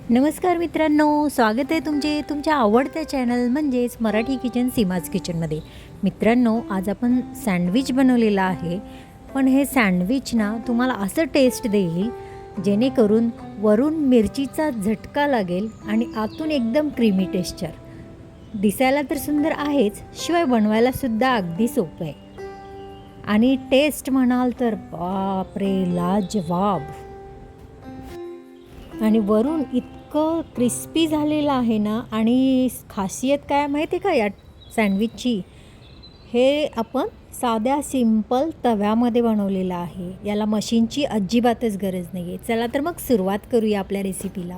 नमस्कार मित्रांनो, स्वागत आहे तुमच्या आवडत्या चॅनल म्हणजेच मराठी किचन सीमाज किचनमध्ये. मित्रांनो, आज आपण सँडविच बनवलेला आहे. पण हे सँडविच ना तुम्हाला असं टेस्ट देईल जेणेकरून वरून मिरचीचा झटका लागेल आणि आतून एकदम क्रीमी टेक्स्चर. दिसायला तर सुंदर आहेच, शिवाय बनवायलासुद्धा अगदी सोपं आहे. आणि टेस्ट म्हणाल तर बापरे, लाजवाब. आणि वरून इतकं क्रिस्पी झालेलं आहे ना. आणि खासियत काय माहिती आहे का या सँडविचची? हे आपण साध्या सिंपल तव्यामध्ये बनवलेलं आहे. याला मशीनची अजिबातच गरज नाही आहे. चला तर मग सुरुवात करूया आपल्या रेसिपीला.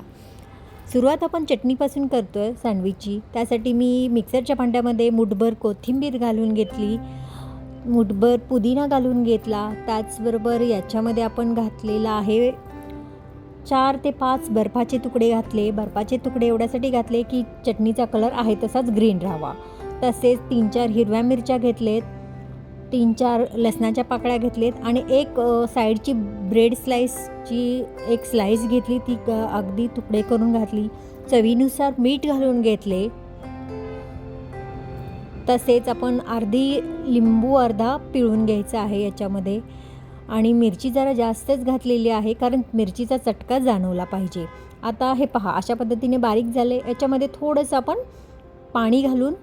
सुरुवात आपण चटणीपासून करतो आहे सँडविचची. त्यासाठी मी मिक्सरच्या भांड्यामध्ये मुठभर कोथिंबीर घालून घेतली, मुठभर पुदिना घालून घेतला. त्याचबरोबर याच्यामध्ये आपण घातलेला आहे 4 ते 5 बर्फाचे तुकडे घातले. बर्फाचे तुकडे एवढ्यासाठी घातले की चटणीचा कलर आहे तसाच ग्रीन राहावा. तसेच 3-4 हिरव्या मिरच्या घेतलेत, 3-4 लसणाच्या पाकळ्या घेतलेत आणि एक साईडची ब्रेड स्लाईसची एक स्लाईस घेतली, ती अगदी तुकडे करून घातली. चवीनुसार मीठ घालून घेतले. तसेच आपण अर्धी लिंबू अर्धा पिळून घ्यायचा आहे याच्यामध्ये. आणि मिरची जरा जास्तच घातलेली आहे कारण मिरचीचा चटका जाणवला पाहिजे. आता हे पहा, अशा पद्धतीने बारीक झाले. याच्यामध्ये थोडंसं आपण पाणी घालून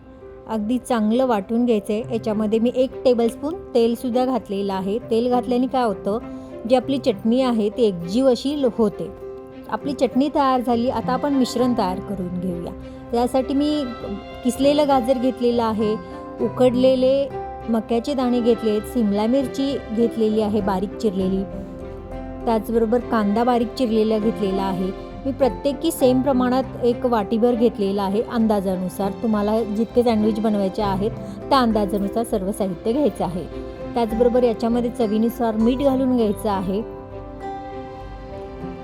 अगदी चांगलं वाटून घ्यायचं आहे. याच्यामध्ये मी 1 टेबलस्पून तेलसुद्धा घातलेलं आहे. तेल घातल्याने काय होतं, जी आपली चटणी आहे ती एकजीव अशी होते. आपली चटणी तयार झाली. आता आपण मिश्रण तयार करून घेऊया. त्यासाठी मी किसलेलं गाजर घेतलेलं आहे, उकडलेले मक्याचे दाणे घेतलेत, सिमला मिरची घेतलेली आहे बारीक चिरलेली, त्याचबरोबर कांदा बारीक चिरलेला घेतलेला आहे. मी प्रत्येकी सेम प्रमाणात 1 वाटीभर घेतलेला आहे. अंदाजानुसार तुम्हाला जितके सँडविच बनवायचे आहेत त्या अंदाजानुसार सर्व साहित्य घ्यायचं आहे. त्याचबरोबर याच्यामध्ये चवीनुसार मीठ घालून घ्यायचं आहे.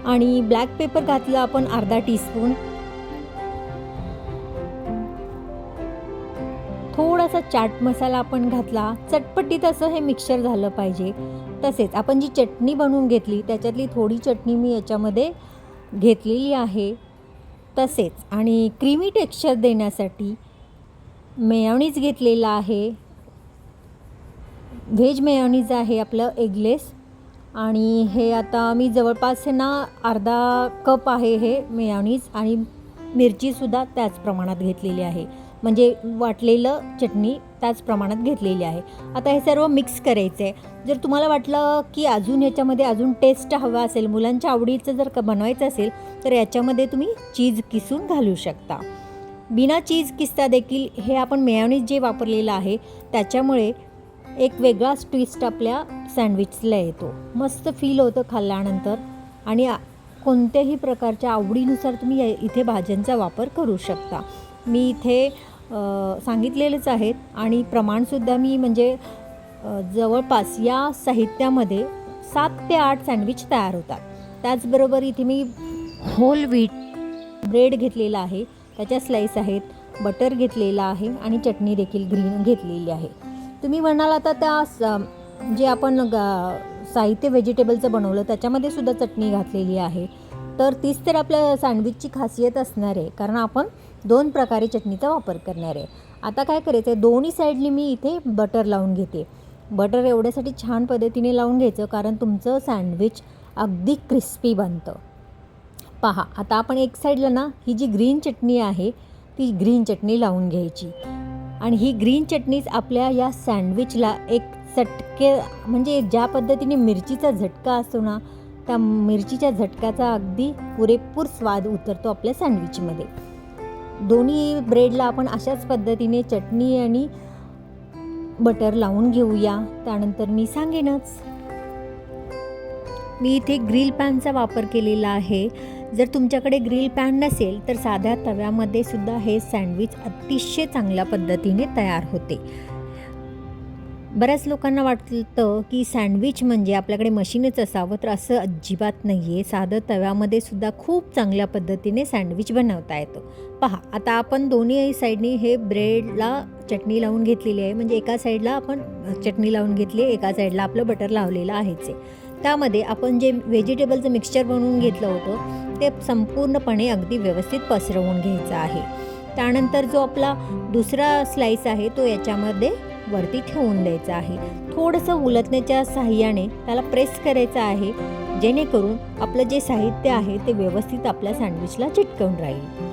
आणि ब्लॅक पेपर घातलं आपण अर्धा टीस्पून. थोडासा चाट मसाला आपण घातला. चटपटीत असं हे मिक्सचर झालं पाहिजे. तसेच आपण जी चटणी बनवून घेतली त्याच्यातली थोडी चटणी मी याच्यामध्ये घेतलेली आहे. तसेच आणि क्रीमी टेक्स्चर देण्यासाठी मेयोनीज घेतलेला आहे. व्हेज मेयोनीज आहे आपलं एगलेस. आणि हे आता मी जवळपास ना अर्धा कप आहे हे मेयोनीज. आणि मिरचीसुद्धा त्याच प्रमाणात घेतलेली आहे, म्हणजे वाटलेलं चटणी त्याच प्रमाणात घेतलेली आहे. आता हे सर्व मिक्स करायचं आहे. जर तुम्हाला वाटलं की अजून याच्यामध्ये अजून टेस्ट हवा असेल, मुलांच्या आवडीचं जर बनवायचं असेल तर याच्यामध्ये तुम्ही चीज किसून घालू शकता. बिना चीज किसता देखील हे आपण मेयोनीज जे वापरलेलं आहे त्याच्यामुळे एक वेगळाच ट्विस्ट आपल्या सँडविचला येतो. मस्त फील होतं खाल्ल्यानंतर. आणि कोणत्याही प्रकारच्या आवडीनुसार तुम्ही इथे भाज्यांचा वापर करू शकता. मी इथे सांगितलेलेच आहेत आणि प्रमाणसुद्धा मी म्हणजे जवळपास या साहित्यामध्ये 7 ते 8 सँडविच तयार होतात. त्याचबरोबर इथे मी होल व्हीट ब्रेड घेतलेला आहे, त्याच्या स्लाईस आहेत, बटर घेतलेला आहे आणि चटणी देखील ग्रीन घेतलेली आहे. तुम्ही म्हणाल आता त्या जे आपण साहित्य व्हेजिटेबलचं बनवलं त्याच्यामध्ये सुद्धा चटणी घातलेली आहे. तर तीच तर आपल्या सँडविचची खासियत असणार आहे, कारण आपण 2 प्रकारे चटणीचा वापर करणार आहे. आता काय करायचं आहे, दोन्ही साईडनी मी इथे बटर लावून घेते. बटर एवढ्यासाठी छान पद्धतीने लावून घ्यायचं कारण तुमचं सँडविच अगदी क्रिस्पी बनतं. पहा, आता आपण एक साईडला ना ही जी ग्रीन चटणी आहे ती ग्रीन चटणी लावून घ्यायची. आणि ही ग्रीन चटणीच आपल्या या सँडविचला एक चटके, म्हणजे ज्या पद्धतीने मिरचीचा झटका असतो ना, त्या मिरचीच्या झटक्याचा अगदी पुरेपूर स्वाद उतरतो आपल्या सँडविचमध्ये. दोन्ही ब्रेडला आपण अशाच पद्धतीने चटणी आणि बटर लावून घेऊया. त्यानंतर मी सांगेनच, मी इथे ग्रिल पॅनचा वापर केलेला आहे. जर तुमच्याकडे ग्रिल पॅन नसेल तर साध्या तव्यामध्ये सुद्धा हे सँडविच अतिशय चांगल्या पद्धतीने तयार होते. बऱ्याच लोकांना वाटतं की सँडविच म्हणजे आपल्याकडे मशीनच असावं, तर असं अजिबात नाही आहे. साधं तव्यामध्ये सुद्धा खूप चांगल्या पद्धतीने सँडविच बनवता येतं. पहा, आता आपण दोन्ही साईडनी हे ब्रेडला चटणी लावून घेतलेली आहे. म्हणजे एका साईडला आपण चटणी लावून घेतली, एका साईडला आपलं बटर लावलेलं आहेच आहे. त्यामध्ये आपण जे व्हेजिटेबलचं मिक्सचर बनवून घेतलं होतं ते संपूर्णपणे अगदी व्यवस्थित पसरवून घ्यायचं आहे. त्यानंतर जो आपला दुसरा स्लाईस आहे तो याच्यामध्ये वरती ठेवून द्यायचा आहे. थोडंसं उलटण्याच्या साहाय्याने त्याला प्रेस करायचं आहे, जेणेकरून आपलं जे साहित्य आहे ते व्यवस्थित आपल्या सँडविचला चिटकवून राहील.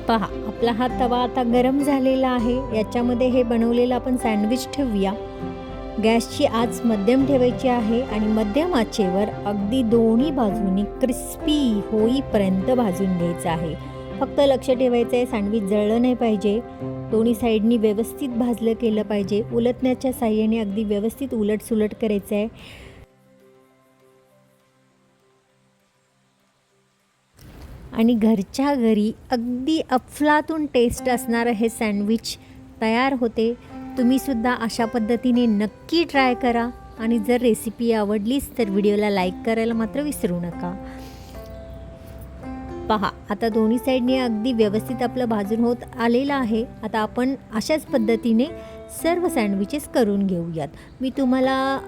पहा, आपला हा तवा आता गरम झालेला आहे. याच्यामध्ये हे बनवलेलं आपण सँडविच ठेवूया. गॅसची आच मध्यम ठेवायची आहे आणि मध्यम आचेवर अगदी दोन्ही बाजूनी क्रिस्पी होईपर्यंत भाजून घ्यायचं आहे. फक्त लक्ष ठेवायचं आहे सँडविच जळलं नाही पाहिजे, दोन्ही साईडनी व्यवस्थित भाजलं केलं पाहिजे. उलटण्याच्या साहाय्याने अगदी व्यवस्थित उलटसुलट करायचं आहे. आणि घरच्या घरी अगदी अफलातून टेस्ट असणारं हे सँडविच तयार होते. तुम्हीसुद्धा अशा पद्धतीने नक्की ट्राय करा आणि जर रेसिपी आवडलीच तर व्हिडिओला लाईक करायला मात्र विसरू नका. पहा, आता दोन्ही साईडने अगदी व्यवस्थित आपलं भाजून होत आलेलं आहे. आता आपण अशाच पद्धतीने सर्व सँडविचेस करून घेऊयात. मी तुम्हाला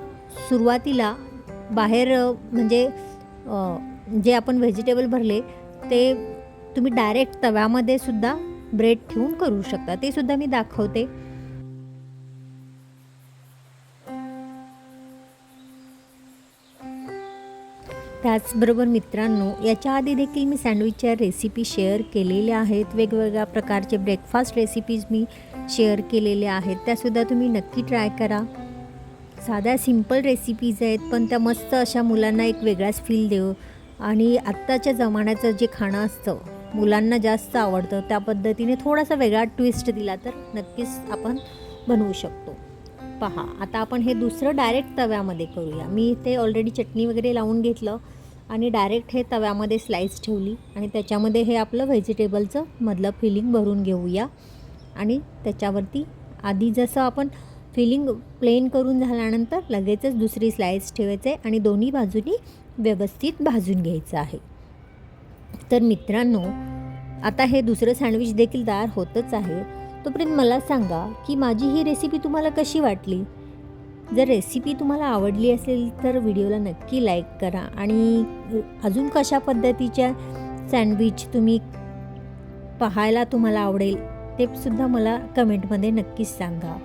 सुरुवातीला बाहेर म्हणजे जे आपण व्हेजिटेबल भरले ते तुम्ही डायरेक्ट तव्यामध्ये सुद्धा ब्रेड ठेवून करू शकता, ते सुद्धा मी दाखवते. त्याचबरोबर मित्रांनो, याच्या आधी देखील मी सँडविचच्या रेसिपी शेअर केलेल्या आहेत. वेगवेगळ्या प्रकारचे ब्रेकफास्ट रेसिपीज मी शेअर केलेल्या आहेत, त्यासुद्धा तुम्ही नक्की ट्राय करा. साध्या सिंपल रेसिपीज आहेत, पण त्या मस्त अशा मुलांना एक वेगळाच फील देऊ आणि आत्ताच्या जमान्याचं जे खाणं असतं मुलांना जास्त आवडतं, त्या पद्धतीने थोडासा वेगळा ट्विस्ट दिला तर नक्कीच आपण बनवू शकतो. पहा, आता आपण हे दुसरं डायरेक्ट तव्यामध्ये करूया. मी इथे ऑलरेडी चटणी वगैरे लावून घेतलं आणि डायरेक्ट हे तव्यामध्ये स्लाईस ठेवली आणि त्याच्यामध्ये हे आपलं व्हेजिटेबलचं मधलं फिलिंग भरून घेऊया. आणि त्याच्यावरती आधी जसं आपण फिलिंग प्लेन करून झाल्यानंतर लगेचच दुसरी स्लाईस ठेवायचं आहे आणि दोन्ही बाजूनी व्यवस्थित भाजून घ्यायचं आहे. तर मित्रांनो, आता हे दुसरं सँडविच देखील तयार होतच आहे. तोपर्यंत मला सांगा की माझी ही रेसिपी तुम्हाला कशी वाटली. जर रेसिपी तुम्हाला आवडली असेल तर व्हिडिओला नक्की लाईक करा आणि अजून कशा पद्धतीच्या सँडविच तुम्ही पाहायला तुम्हाला आवडेल ते सुद्धा मला कमेंटमध्ये नक्कीच सांगा.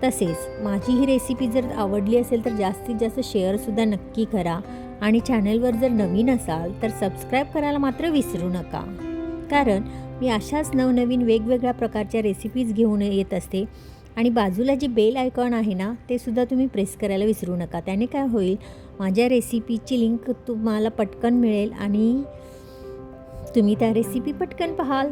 तसेच माझी ही रेसिपी जर आवडली असेल तर जास्तीत जास्त शेअरसुद्धा नक्की करा आणि चॅनलवर जर नवीन असाल तर सबस्क्राईब करायला मात्र विसरू नका, कारण मी अशाच नवनवीन वेगवेगळ्या प्रकारच्या रेसिपीज घेऊन येत असते. आणि बाजूला जे बेल आयकॉन आहे ना ते सुद्धा तुम्ही प्रेस करायला विसरू नका. त्याने काय होईल, माझ्या रेसिपीची लिंक तुम्हाला पटकन मिळेल आणि तुम्ही त्या रेसिपी पटकन पाहाल.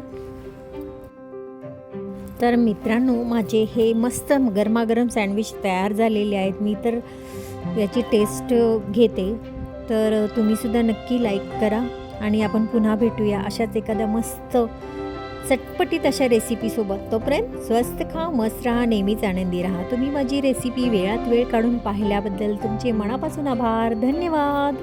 तर मित्रांनो, माझे हे मस्त गरमागरम सँडविच तयार झालेले आहेत. मी तर याची टेस्ट घेते, तर तुम्हीसुद्धा नक्की लाईक करा आणि आपण पुन्हा भेटूया अशाच एखाद्या मस्त चटपटीत अशा रेसिपीसोबत. तोपर्यंत स्वस्त खा, मस्त राहा, नेहमीच आनंदी राहा. तुम्ही माझी रेसिपी वेळात वेळ काढून पाहिल्याबद्दल तुमचे मनापासून आभार. धन्यवाद.